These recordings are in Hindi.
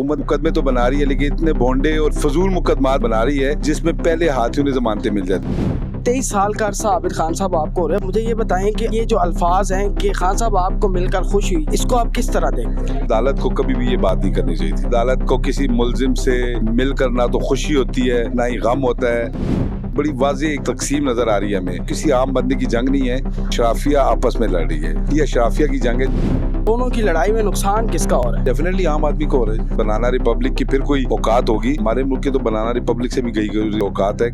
हुकूमत मुकदमे तो बना रही है, लेकिन इतने भोंडे और फजूल मुकदमात बना रही है जिसमें पहले हाथियों ने जमानतें मिल जाती है। 23 साल का अरसा आबिद खान साहब आपको हो रहा है। मुझे ये बताएं कि ये जो अल्फाज हैं कि खान साहब आपको मिलकर खुश हुई, इसको आप किस तरह देखते हैं? अदालत को कभी भी ये बात नहीं करनी चाहिए थी। अदालत को किसी मुल्जिम से मिलकर ना तो खुशी होती है ना ही गम होता है। बड़ी वाज़ेह एक तकसीम नजर आ रही है हमें। किसी आम बंदे की जंग नहीं है, शराफिया आपस में लड़ रही है। ये शराफिया की जंग है। दोनों की लड़ाई में नुकसान किसका हो रहा है? डेफिनेटली आम आदमी को हो रहा है। बनाना रिपब्लिक की फिर कोई औकात होगी? हमारे मुल्क की तो बनाना रिपब्लिक से भी गई औकात है।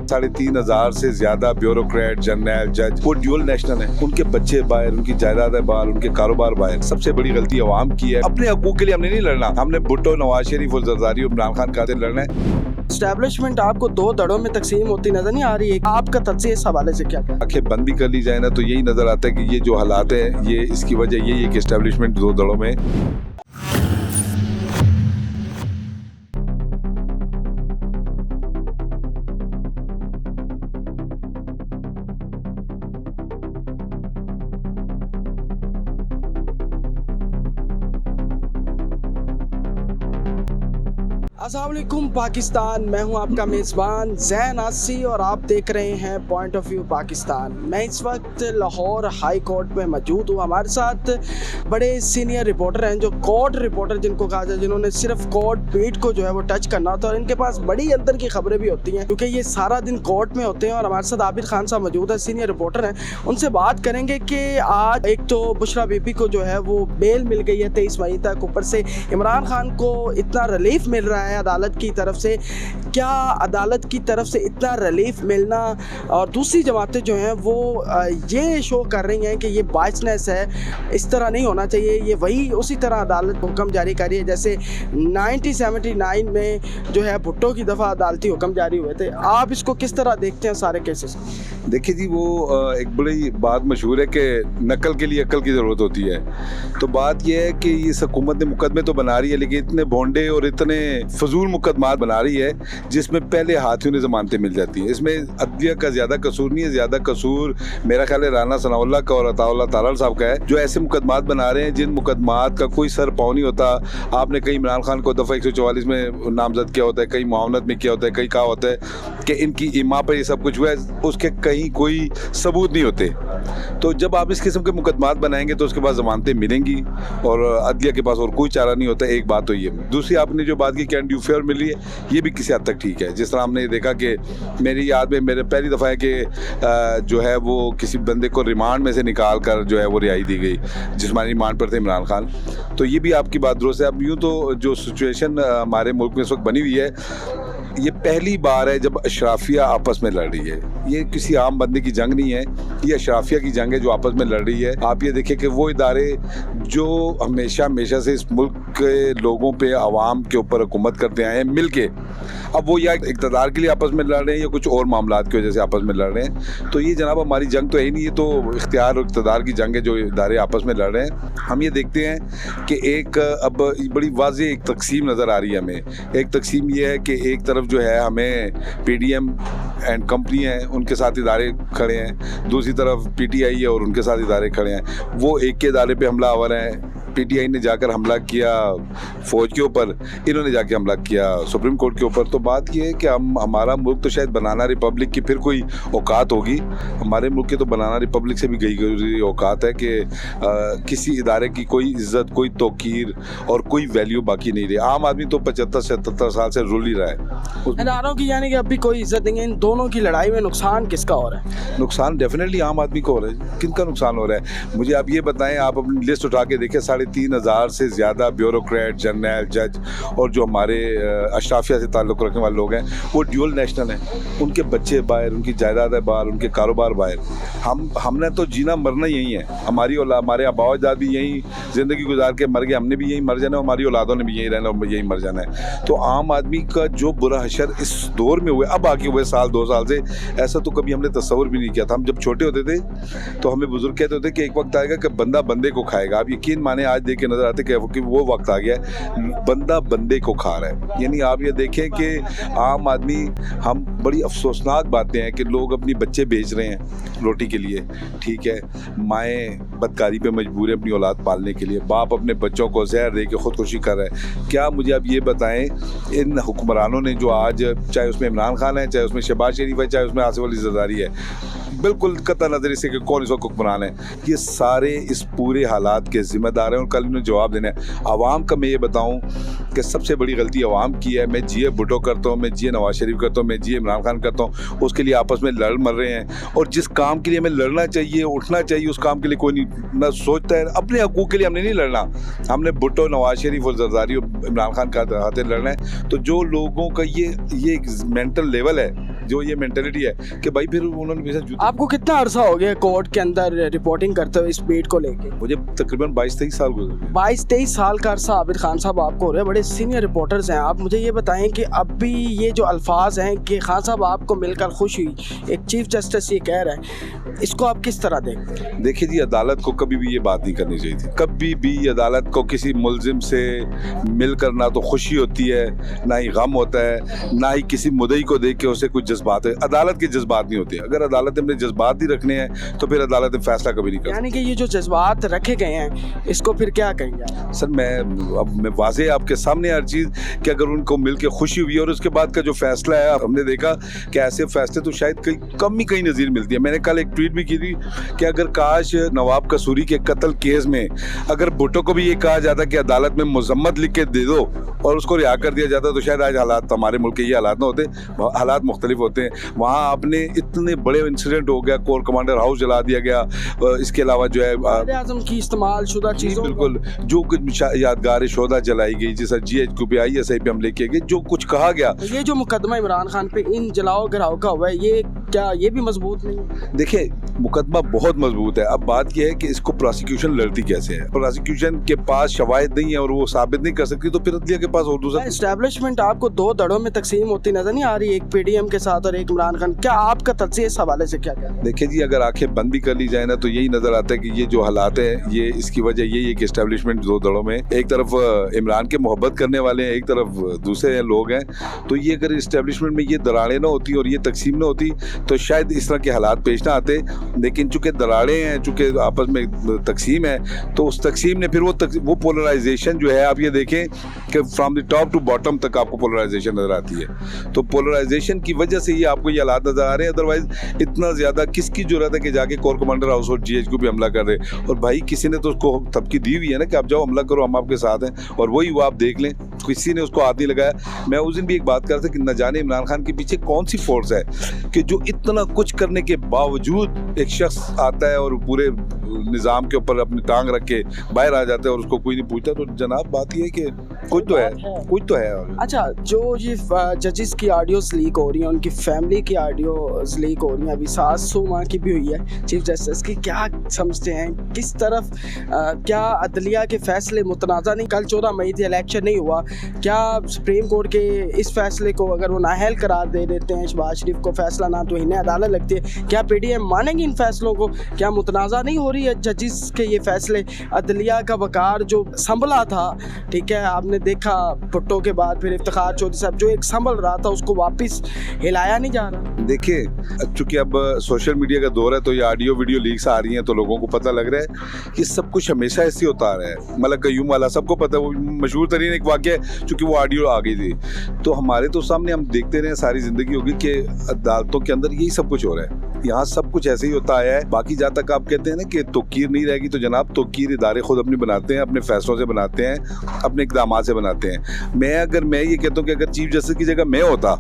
3,500 से ज्यादा ब्यूरोक्रेट, जनरल, जज वो ड्यूल नेशनल है। उनके बच्चे बाहर, उनकी जायदादें बाहर, उनके कारोबार बाहर। सबसे बड़ी गलती अवाम की है। अपने हकूक के लिए हमने नहीं लड़ना, हमने भुट्टो, नवाज शरीफ और जरदारी और इमरान खान खातिर लड़ना है। एस्टैब्लिशमेंट आपको दो धड़ों में तकसीम होती नजर नहीं आ रही है। आपका तज्ज़िया इस हवाले से क्या? आंखें बंद भी कर ली जाए ना तो यही नजर आता है कि ये जो हालात है, ये इसकी वजह यही है कि एस्टैब्लिशमेंट दो धड़ों में। अस्सलाम वालेकुम पाकिस्तान, मैं हूं आपका मेज़बान ज़ैन आसी और आप देख रहे हैं पॉइंट ऑफ व्यू पाकिस्तान। मैं इस वक्त लाहौर हाई कोर्ट में मौजूद हूं। हमारे साथ बड़े सीनियर रिपोर्टर हैं, जो कोर्ट रिपोर्टर जिनको कहा जाए, जिन्होंने सिर्फ कोर्ट पीठ को जो है वो टच करना होता है और इनके पास बड़ी अंदर की खबरें भी होती हैं क्योंकि ये सारा दिन कोर्ट में होते हैं। और हमारे साथ आबिद खान साहब मौजूद है, सीनियर रिपोर्टर हैं। उनसे बात करेंगे कि आज एक तो बुशरा बीबी को जो है वो बेल मिल गई है 23 मई तक। ऊपर से इमरान खान को इतना रिलीफ मिल रहा है अदालत की तरफ से। क्या अदालत की तरफ से इतना रिलीफ मिलना और दूसरी जमातें जो हैं वो ये शो कर रही हैं कि ये बाइसनेस है, इस तरह नहीं होना चाहिए, ये वही उसी तरह अदालत हुक्म जारी कर रही है जैसे 1979 में जो है भुट्टो की दफ़ा अदालती हुक्म जारी हुए थे। आप इसको किस तरह देखते हैं सारे केसेस? देखिए जी, वो एक बड़ी बात मशहूर है कि नकल के लिए अक्ल की ज़रूरत होती है। तो बात यह है कि इस हुकूमत ने मुकदमे तो बना रही है, लेकिन इतने भोंडे और इतने फजूल मुकदमात बना रही है जिसमें पहले हाथियों ने जमानतें मिल जाती हैं। इसमें अदलिया का ज़्यादा कसूर नहीं है। ज़्यादा कसूर मेरा ख्याल है राना सनाउल्लाह का और अताउल्लाह तारल साहब का है, जो ऐसे मुकदमात बना रहे हैं जिन मुकदमात का कोई सर पाँव नहीं होता। आपने कहीं इमरान खान को दफ़ा 144 में नामजद किया होता है, कहीं मुआवनत में किया होता है, कहीं कहा होता है कि इनकी इमा पर ये सब कुछ हुआ है, उसके कहीं कोई सबूत नहीं होते। तो जब आप इस किस्म के मुकदमात बनाएंगे तो उसके पास जमानतें मिलेंगी और अदलिया के पास और कोई चारा नहीं होता। एक बात तो ये। दूसरी आपने जो बात की कैन ड्यू फेयर मिली है, ये भी किसी हद तक ठीक है। जिस तरह हमने देखा कि मेरी याद में मेरे पहली दफ़ा है कि जो है वो किसी बंदे को रिमांड में से निकाल कर जो है वो रिहाई दी गई, जिस्मानी रिमांड पर थे इमरान खान। तो ये भी आपकी बात दुरुस्त है। अब यूँ तो जो सिचुएशन हमारे मुल्क में इस वक्त बनी हुई है, ये पहली बार है जब अशराफिया आपस में लड़ रही है। ये किसी आम बंदे की जंग नहीं है, ये अशराफिया की जंग है जो आपस में लड़ रही है। आप ये देखिए कि वो इदारे जो हमेशा से इस मुल्क के लोगों पे, आवाम के ऊपर हुकूमत करते आए हैं मिल के, अब वो या इक़्तिदार के लिए आपस में लड़ रहे हैं या कुछ और मामलात की वजह से आपस में लड़ रहे हैं। तो ये जनाब हमारी जंग तो है ही नहीं, ये तो इख्तियार और इक़्तिदार की जंग है जो इदारे आपस में लड़ रहे हैं। हम ये देखते हैं कि एक अब बड़ी वाज़ेह एक तकसीम नज़र आ रही है हमें। एक तकसीम ये है कि एक तरफ जो है हमें PDM एंड कंपनी है, उनके साथ इदारे खड़े हैं, दूसरी तरफ PTI है और उनके साथ इदारे खड़े हैं। वो एक के इदारे पे हमलावर हैं। PTI ने जाकर हमला किया फ़ौज के ऊपर, इन्होंने जाके हमला किया सुप्रीम कोर्ट के ऊपर। तो बात यह है कि हमारा मुल्क तो शायद बनाना रिपब्लिक की फिर कोई औकात होगी। हमारे मुल्क की तो बनाना रिपब्लिक से भी गई औकात है कि किसी इदारे की कोई इज्जत, कोई तौकीर और कोई वैल्यू बाकी नहीं रही। आम आदमी तो 75-77 साल से रुल ही रहा है इदारों की, यानी कि अभी कोई इज्जत नहीं है। इन दोनों की लड़ाई में नुकसान किसका हो रहा है? नुकसान डेफिनेटली आम आदमी को हो रहा है। किनका नुकसान हो रहा है मुझे आप ये बताएं। आप अपनी लिस्ट उठा के देखें, 3,500 से ज़्यादा ब्यूरोक्रेट, जनरल, जज और जो हमारे अशराफिया से ताल्लुक़ रखने वाले लोग हैं वो ड्यूल नेशनल हैं। उनके बच्चे बाहर, उनकी जायदादें बाहर, उनके कारोबार बाहर। हमने तो जीना मरना यही है। हमारी औलाद, हमारे आबा अजदाद भी यही ज़िंदगी गुजार के मर गए, हमने भी यही मर जाना है, हमारी औलादों ने भी यही रहना और यही मर जाना है। तो आम आदमी का जो बुरा हशर इस दौर में हुए, अब आगे हुए साल 2 साल से, ऐसा तो कभी हमने तस्वर भी नहीं किया था। हम जब छोटे होते थे तो हमें बुजुर्ग कहते थे कि एक वक्त आएगा कि बंदा बंदे को खाएगा। आप यकीन माने आज देख के नजर आते कि वो वक्त आ गया है बंदा बंदे को खा रहा है। यानी आप ये देखें कि आम आदमी, हम बड़ी अफसोसनाक बातें हैं कि लोग अपनी बच्चे बेच रहे हैं रोटी के लिए, ठीक है, माएँ बदकारी पे मजबूर है अपनी औलाद पालने के लिए, बाप अपने बच्चों को जहर दे के खुदकुशी कर रहा है। क्या मुझे आप ये बताएं, इन हुक्मरानों ने जो आज, चाहे उसमें इमरान खान है, चाहे उसमें शहबाज शरीफ है, चाहे उसमें आसिफ अली जरदारी है, बिल्कुल कतई नजर से कि कौन इस वक्त हुक्मरान है, ये सारे इस पूरे हालात के जिम्मेदार हैं और कल इन्हें जवाब देना है। आवाम का मैं ये बताऊं कि सबसे बड़ी गलती आवाम की है। मैं जिए भुट्टो करता हूँ, मैं जिए नवाज शरीफ करता हूँ, मैं जिए इमरान खान करता हूँ, उसके लिए आपस में लड़ मर रहे हैं। और जिस काम के लिए हमें लड़ना चाहिए, उठना चाहिए, उस काम के लिए कोई नहीं ना सोचता है। अपने हकूक़ के लिए हमने नहीं लड़ना, हमने भुट्टो, नवाज शरीफ और जरदारी और इमरान खान का हाथे लड़ना है। तो जो लोगों का ये एक मेंटल लेवल है, जो ये मेंटेलिटी है कि भाई फिर उन्होंने आपको कितना अरसा हो गया कोर्ट के अंदर रिपोर्टिंग करते हुए इस बीट को लेके? मुझे तकरीबन 22-23 साल गुजर गए। 22-23 साल का अरसा आबिद खान साहब आपको हो रहे हैं, बड़े सीनियर रिपोर्टर्स हैं आप। मुझे ये बताएं कि अब भी ये जो अल्फाज हैं कि खान साहब आपको मिलकर खुश हुई, एक चीफ जस्टिस ये कह रहा है, इसको आप किस तरह देखते हैं? देखिए जी, अदालत को कभी भी ये बात नहीं करनी चाहिए थी। कभी भी अदालत को किसी मुलजिम से मिलकर ना तो खुशी होती है, ना ही गम होता है, ना ही किसी मुद्दई को देख के उसे कुछ जज्बात है। अदालत के जज्बात नहीं होते। अगर अदालत ने अपने जज्बात ही रखने हैं तो फिर अदालत ने फैसला कभी नहीं करती। यानी कि ये जो जज्बात रखे गए हैं, इसको फिर क्या कहेंगे? सर मैं वाज़े आपके सामने हर चीज़ कि अगर उनको मिल के खुशी हुई और उसके बाद का जो फैसला है, हमने देखा कि ऐसे फैसले तो शायद कम ही कहीं नज़ीर मिलती है। मैंने कल एक ट्वीट भी की थी कि अगर काश नवाब कसूरी के कत्ल केस में अगर भुट्टो को भी ये कहा जाता कि अदालत में मजम्मत लिख के दे दो और उसको रिहा कर दिया जाता तो शायद आज हालात, हमारे मुल्क के ये हालात ना होते, हालात मुख्तलिफ होते हैं। वहाँ आपने इतने बड़े इंसिडेंट हो गया, कोर कमांडर हाउस जला दिया गया, इसके अलावा जो है आज़म की इस्तेमाल शुदा चीज़ों, बिल्कुल जो कुछ यादगार शोधा जलाई गई, जैसे GHQ पे ISI पे हमले किए गए, जो कुछ कहा गया। ये जो मुकदमा इमरान खान पे इन जलाओ गिराओ का हुआ है, ये क्या ये भी मजबूत नहीं? देखिए, मुकदमा बहुत मजबूत है। अब बात यह है कि इसको प्रोसिक्यूशन लड़ती कैसे है। प्रोसिक्यूशन के पास शवाहिद नहीं है और वो साबित नहीं कर सकती, तो फिर अदलिया के पास और दूसरा एस्टैब्लिशमेंट आपको दो धड़ों में तकसीम होती नजर नहीं आ रही, एक PDM के साथ और एक इमरान खान। क्या आपका तज्ज़िया इस हवाले से क्या है? देखिए जी, अगर आंखें बंद भी कर ली जाए ना तो यही नजर आता है कि ये जो हालात है, ये इसकी वजह यही है कि एस्टैब्लिशमेंट दो धड़ों में, एक तरफ इमरान के मोहब्बत करने वाले हैं, एक तरफ दूसरे लोग हैं। तो ये अगर एस्टैब्लिशमेंट में ये दरारें ना होती और ये तकसीम ना होती तो शायद इस तरह के हालात पेश ना आते। लेकिन चूंकि दरारें हैं, चूंकि आपस में तकसीम है, तो उस तकसीम ने फिर वो पोलराइजेशन जो है, आप ये देखें कि from the top to bottom तक आपको पोलराइजेशन नजर आती है। तो पोलराइजेशन की वजह से ये आपको ये हालात नजर आ रहे हैं। अदरवाइज इतना ज्यादा किसकी जरूरत है कि जाके कोर कमांडर हाउस और GHQ पे हमला कर रहे? और भाई किसी ने तो उसको धमकी दी हुई है ना कि आप जाओ हमला करो, हम आपके साथ हैं, और वही वो आप देख लें, किसी ने उसको हाथ नहीं लगाया। मैं उस दिन भी एक बात कर रहा था कि न जाने इमरान खान के पीछे कौन सी फोर्स है कि जो इतना कुछ करने के बावजूद एक शख्स आता है और पूरे निज़ाम के ऊपर अपनी टांग रख के बाहर आ जाता है और उसको कोई नहीं पूछता। तो जनाब बात ये है कि कुछ तो है, कुछ तो है। अच्छा, जो ये जजेस की ऑडियोस लीक हो रही हैं, उनकी फैमिली की ऑडियोस लीक हो रही हैं, अभी 700 माह की भी हुई है चीफ जस्टिस की, क्या समझते हैं किस तरफ क्या अदलिया के फैसले मुतनाज़ा नहीं? कल 14 मई थी, इलेक्शन नहीं हुआ, क्या सुप्रीम कोर्ट के इस फैसले को अगर वो नाअहल करार दे देते हैं, शहबाज शरीफ को फैसला ना तो इन्हें अदालत लगती है, क्या PDM मानेंगे इन फैसलों को? क्या मुतनाज़ा नहीं हो रही है जजेस के ये फैसले? अदलिया का वकार जो संभला था, ठीक है, आपने देखा भुट्टो के बाद फिर इफ्तिखार चौधरी साहब जो एक संभल रहा था, उसको वापस हिलाया नहीं जा रहा। देखिए, चूंकि अब सोशल मीडिया का दौर है तो ये ऑडियो वीडियो लीक्स आ रही हैं, तो लोगों को पता लग रहा है कि सब कुछ हमेशा ऐसे होता आ रहा है। मलक कयूम वाला सबको पता है, वो मशहूर तरीन एक वाक़या है, चूंकि वो ऑडियो आ गई थी तो हमारे तो सामने हम देखते रहे सारी जिंदगी होगी कि अदालतों के अंदर यही सब कुछ हो रहा है। यहाँ सब कुछ ऐसे ही होता आया है। बाकी जहाँ तक आप कहते हैं ना कि तोकीर नहीं रहेगी, तो जनाब तोकीर इदारे खुद अपनी बनाते हैं, अपने फैसलों से बनाते हैं, अपने इक़दामात से बनाते हैं। मैं ये कहता हूँ कि अगर चीफ जस्टिस की जगह मैं होता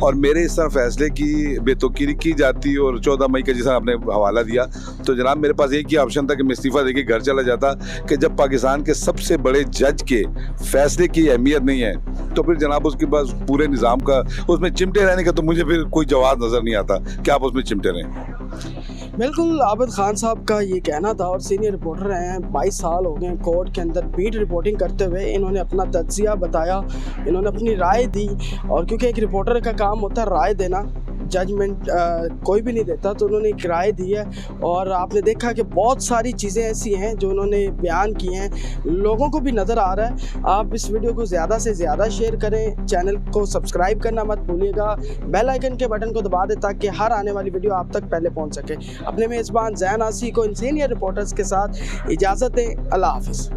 और मेरे इस तरह फैसले की बेतोकीरी की जाती और 14 मई का जैसा आपने हवाला दिया, तो जनाब मेरे पास एक ही ऑप्शन था कि मैं इस्तीफ़ा देके घर चला जाता। कि जब पाकिस्तान के सबसे बड़े जज के फैसले की अहमियत नहीं है तो फिर जनाब उसके पास पूरे निज़ाम का उसमें चिमटे रहने का तो मुझे फिर कोई जवाब नज़र नहीं आता कि आप उसमें चिमटे रहें। बिल्कुल, आबिद खान साहब का ये कहना था और सीनियर रिपोर्टर हैं, 22 साल हो गए कोर्ट के अंदर बीट रिपोर्टिंग करते हुए। इन्होंने अपना तज्ज़िया बताया, इन्होंने अपनी राय दी, और क्योंकि एक रिपोर्टर का काम होता है राय देना, जजमेंट कोई भी नहीं देता, तो उन्होंने एक राय दी है और आपने देखा कि बहुत सारी चीज़ें ऐसी हैं जो उन्होंने बयान की हैं, लोगों को भी नज़र आ रहा है। आप इस वीडियो को ज़्यादा से ज़्यादा शेयर करें, चैनल को सब्सक्राइब करना मत भूलिएगा, बेल आइकन के बटन को दबा दें ताकि हर आने वाली वीडियो आप तक पहले पहुंच सके। अपने मेज़बान ज़ैन आसी को इन सीनियर रिपोर्टर्स के साथ इजाज़त दें। अल्लाह हाफ़िज़।